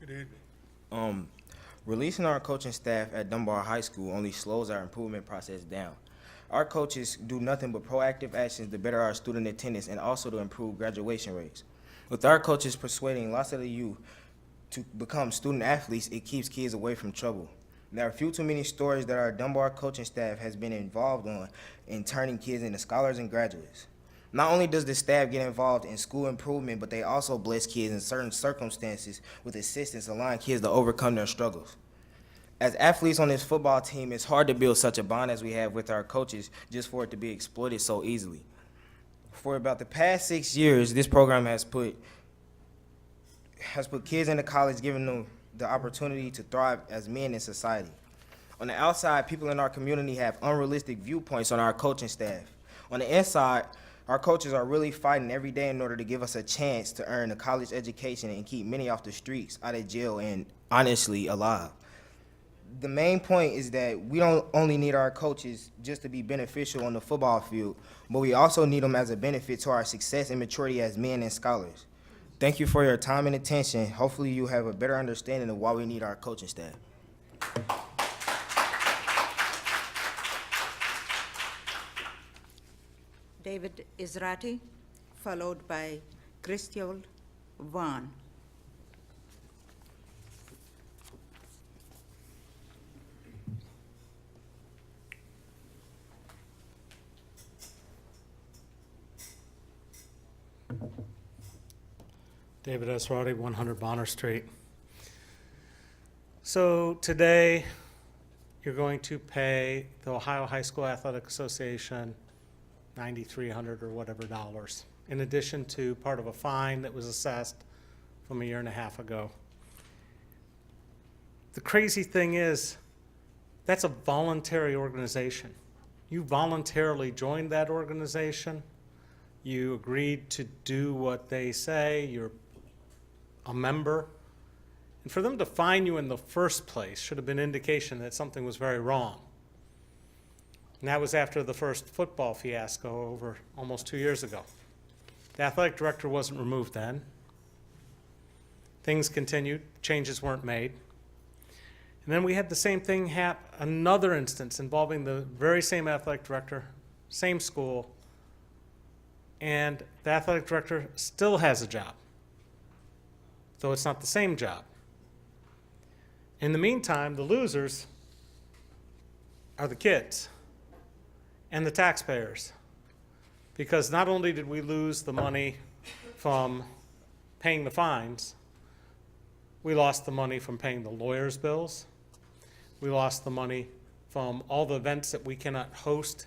Good evening. Um, Releasing our coaching staff at Dunbar High School only slows our improvement process down. Our coaches do nothing but proactive actions to better our student attendance and also to improve graduation rates. With our coaches persuading lots of the youth to become student athletes, it keeps kids away from trouble. There are few too many stories that our Dunbar coaching staff has been involved on in turning kids into scholars and graduates. Not only does the staff get involved in school improvement, but they also bless kids in certain circumstances with assistance, allowing kids to overcome their struggles. As athletes on this football team, it's hard to build such a bond as we have with our coaches just for it to be exploited so easily. For about the past 6 years, this program has put kids into college, giving them the opportunity to thrive as men in society. On the outside, people in our community have unrealistic viewpoints on our coaching staff. On the inside, our coaches are really fighting every day in order to give us a chance to earn a college education and keep many off the streets, out of jail, and honestly alive. The main point is that we don't only need our coaches just to be beneficial on the football field, but we also need them as a benefit to our success and maturity as men and scholars. Thank you for your time and attention. Hopefully you have a better understanding of why we need our coaching staff. David Israti, followed by Christiol Vaughn. David Israti, 100 Bonner Street. So today, you're going to pay the Ohio High School Athletic Association $9,300 or whatever dollars, in addition to part of a fine that was assessed from 1.5 years ago. The crazy thing is, that's a voluntary organization. You voluntarily joined that organization. You agreed to do what they say. You're a member. And for them to fine you in the first place should have been indication that something was very wrong. And that was after the first football fiasco over almost 2 years ago. The athletic director wasn't removed then. Things continued, changes weren't made. And then we had the same thing happen, another instance involving the very same athletic director, same school, and the athletic director still has a job, though it's not the same job. In the meantime, the losers are the kids and the taxpayers, because not only did we lose the money from paying the fines, we lost the money from paying the lawyers' bills, we lost the money from all the events that we cannot host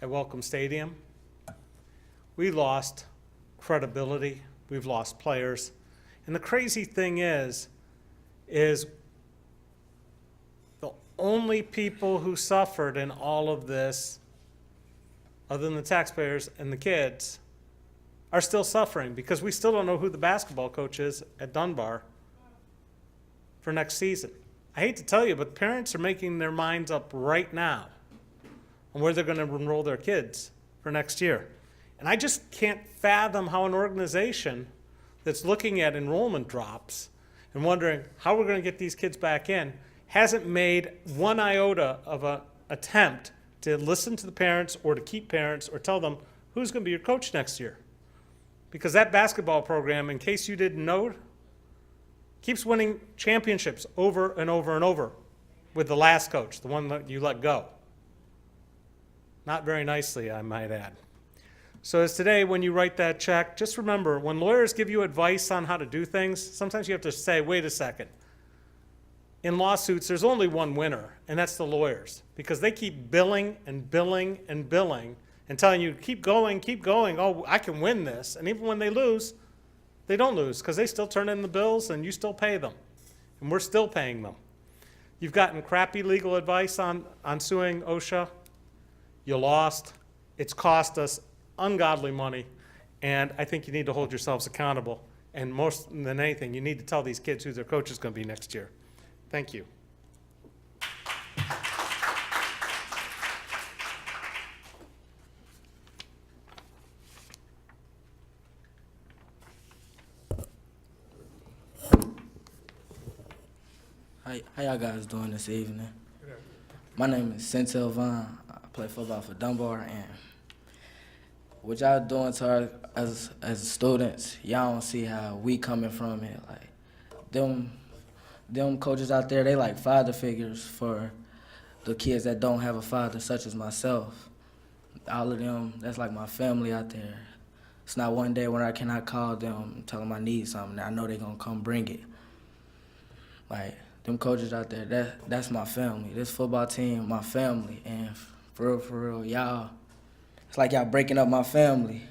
at Welcome Stadium, we lost credibility, we've lost players. And the crazy thing is the only people who suffered in all of this, other than the taxpayers and the kids, are still suffering, because we still don't know who the basketball coach is at Dunbar for next season. I hate to tell you, but parents are making their minds up right now on where they're going to enroll their kids for next year. And I just can't fathom how an organization that's looking at enrollment drops and wondering how we're going to get these kids back in hasn't made one iota of an attempt to listen to the parents or to keep parents or tell them who's going to be your coach next year. Because that basketball program, in case you didn't know, keeps winning championships over and over and over with the last coach, the one that you let go. Not very nicely, I might add. So as today, when you write that check, just remember, when lawyers give you advice on how to do things, sometimes you have to say, wait a second. In lawsuits, there's only one winner, and that's the lawyers, because they keep billing and billing and billing and telling you, keep going, oh, I can win this. And even when they lose, they don't lose, because they still turn in the bills and you still pay them. And we're still paying them. You've gotten crappy legal advice on suing OSHA. You lost. It's cost us ungodly money, and I think you need to hold yourselves accountable. And most than anything, you need to tell these kids who their coach is going to be next year. Thank you. How y'all guys doing this evening? My name is Silva. I play football for Dunbar, and what y'all doing to our as students, y'all don't see how we coming from it. Like them coaches out there, they like father figures for the kids that don't have a father, such as myself. All of them, that's like my family out there. It's not one day when I cannot call them and tell them I need something. I know they're gonna come bring it. Like, them coaches out there, that's my family. This football team, my family. And for real, y'all, it's like y'all breaking up my family.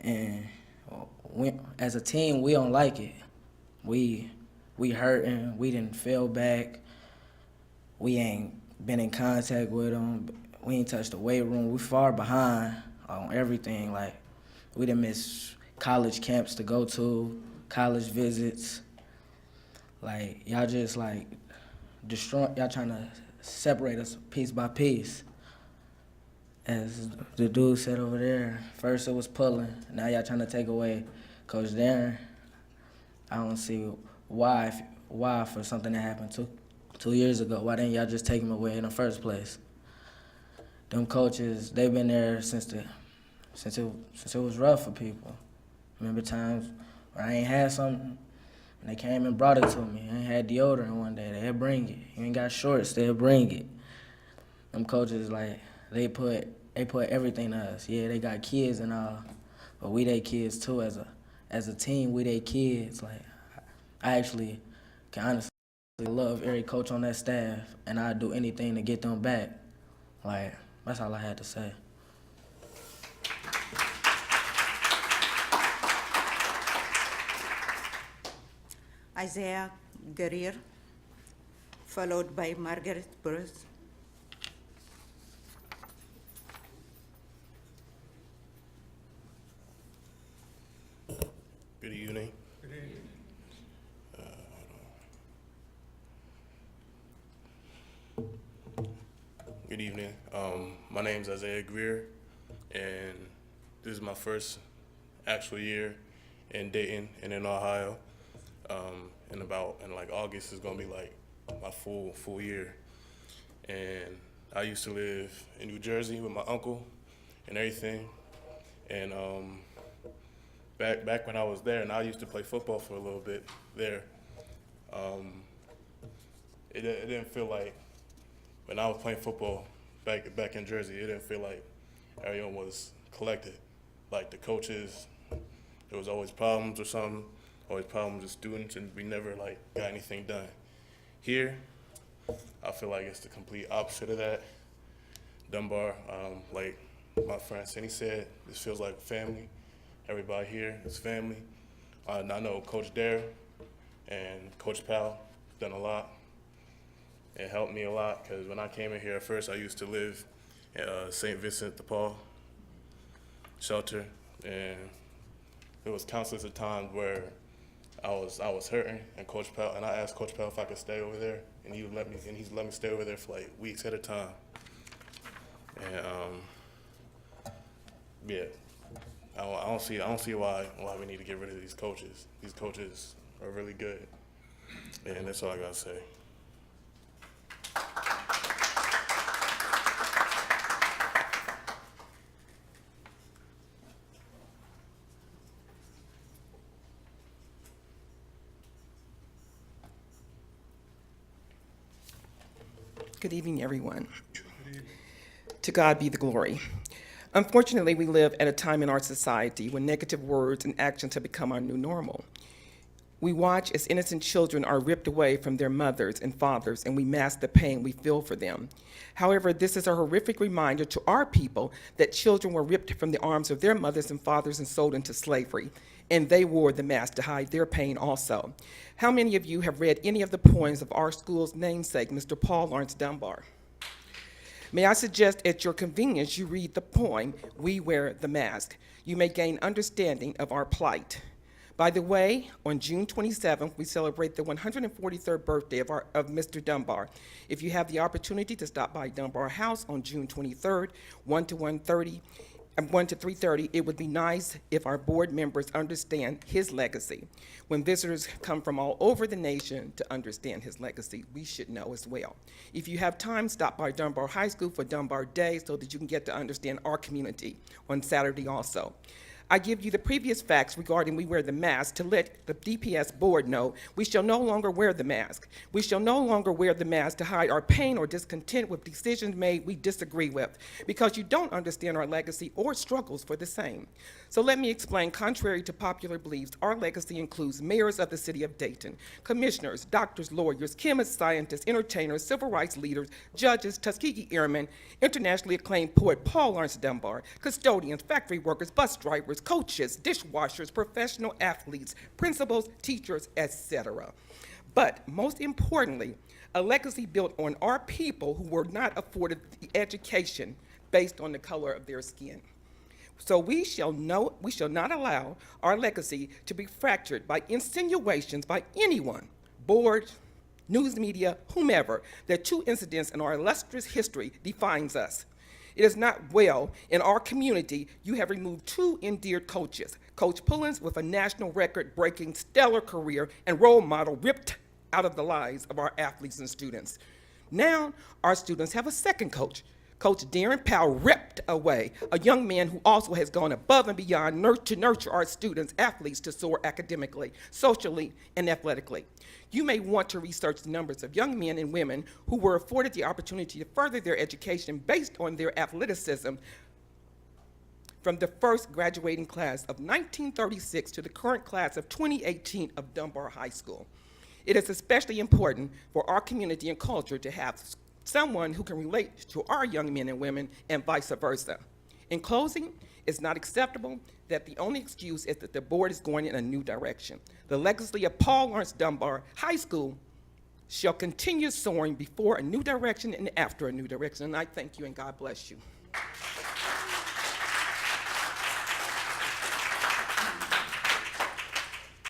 And as a team, we don't like it. We hurting, we didn't feel back. We ain't been in contact with them. We ain't touched the weight room. We far behind on everything. Like, we done miss college camps to go to, college visits. Like, y'all just like y'all trying to separate us piece by piece. As the dude said over there, first it was pulling, now y'all trying to take away Coach Darran. I don't see why for something that happened 2 years ago, why didn't y'all just take him away in the first place? Them coaches, they've been there since it was rough for people. Remember times where I ain't had something, and they came and brought it to me. I ain't had deodorant one day, they'd bring it. You ain't got shorts, they'll bring it. Them coaches, like, they put everything to us. Yeah, they got kids and all, but we they kids too. As a team, we they kids. Like, I actually can honestly love every coach on that staff, and I'd do anything to get them back. Like, that's all I had to say. Isaiah Greer, followed by Margaret Bruce. Good evening. Good evening. My name's Isaiah Greer, and this is my first actual year in Dayton and in Ohio. In like August is gonna be like my full year. And I used to live in New Jersey with my uncle and everything. And back when I was there, and I used to play football for a little bit there. It didn't feel like when I was playing football back in Jersey, it didn't feel like everyone was collected. Like the coaches, there was always problems or something, always problems with students, and we never like got anything done. Here, I feel like it's the complete opposite of that. Dunbar, like my friend Cindy said, this feels like family. Everybody here is family. I know Coach Darran and Coach Powell done a lot. It helped me a lot because when I came in here at first, I used to live at St. Vincent de Paul shelter, and there was countless of times where I was hurting, and Coach Powell, and I asked Coach Powell if I could stay over there, and he's let me stay over there for like weeks at a time. And yeah, I don't see why we need to get rid of these coaches. These coaches are really good, and that's all I gotta say. Good evening, everyone. To God be the glory. Unfortunately, we live at a time in our society when negative words and actions have become our new normal. We watch as innocent children are ripped away from their mothers and fathers, and we mask the pain we feel for them. However, this is a horrific reminder to our people that children were ripped from the arms of their mothers and fathers and sold into slavery, and they wore the mask to hide their pain also. How many of you have read any of the poems of our school's namesake, Mr. Paul Laurence Dunbar? May I suggest at your convenience you read the poem, We Wear the Mask. You may gain understanding of our plight. By the way, on June 27th, we celebrate the 143rd birthday of Mr. Dunbar. If you have the opportunity to stop by Dunbar House on June 23rd, 1 to 1:30, I'm going to 3:30. It would be nice if our board members understand his legacy. When visitors come from all over the nation to understand his legacy, we should know as well. If you have time, stop by Dunbar High School for Dunbar Day so that you can get to understand our community on Saturday also. I give you the previous facts regarding we wear the mask to let the DPS board know we shall no longer wear the mask. We shall no longer wear the mask to hide our pain or discontent with decisions made we disagree with, because you don't understand our legacy or struggles for the same. So let me explain, contrary to popular beliefs, our legacy includes mayors of the city of Dayton, commissioners, doctors, lawyers, chemists, scientists, entertainers, civil rights leaders, judges, Tuskegee Airmen, internationally acclaimed poet Paul Laurence Dunbar, custodians, factory workers, bus drivers, coaches, dishwashers, professional athletes, principals, teachers, etc. But most importantly, a legacy built on our people who were not afforded the education based on the color of their skin. So we shall not allow our legacy to be fractured by insinuations by anyone, board, news media, whomever, that two incidents in our illustrious history defines us. It is not well in our community you have removed two endeared coaches, Coach Pullins with a national record-breaking stellar career and role model ripped out of the lives of our athletes and students. Now our students have a second coach, Coach Darran Powell, ripped away, a young man who also has gone above and beyond to nurture our students, athletes, to soar academically, socially, and athletically. You may want to research the numbers of young men and women who were afforded the opportunity to further their education based on their athleticism from the first graduating class of 1936 to the current class of 2018 of Dunbar High School. It is especially important for our community and culture to have someone who can relate to our young men and women and vice versa. In closing, it's not acceptable that the only excuse is that the board is going in a new direction. The legacy of Paul Laurence Dunbar High School shall continue soaring before a new direction and after a new direction. And I thank you and God bless you.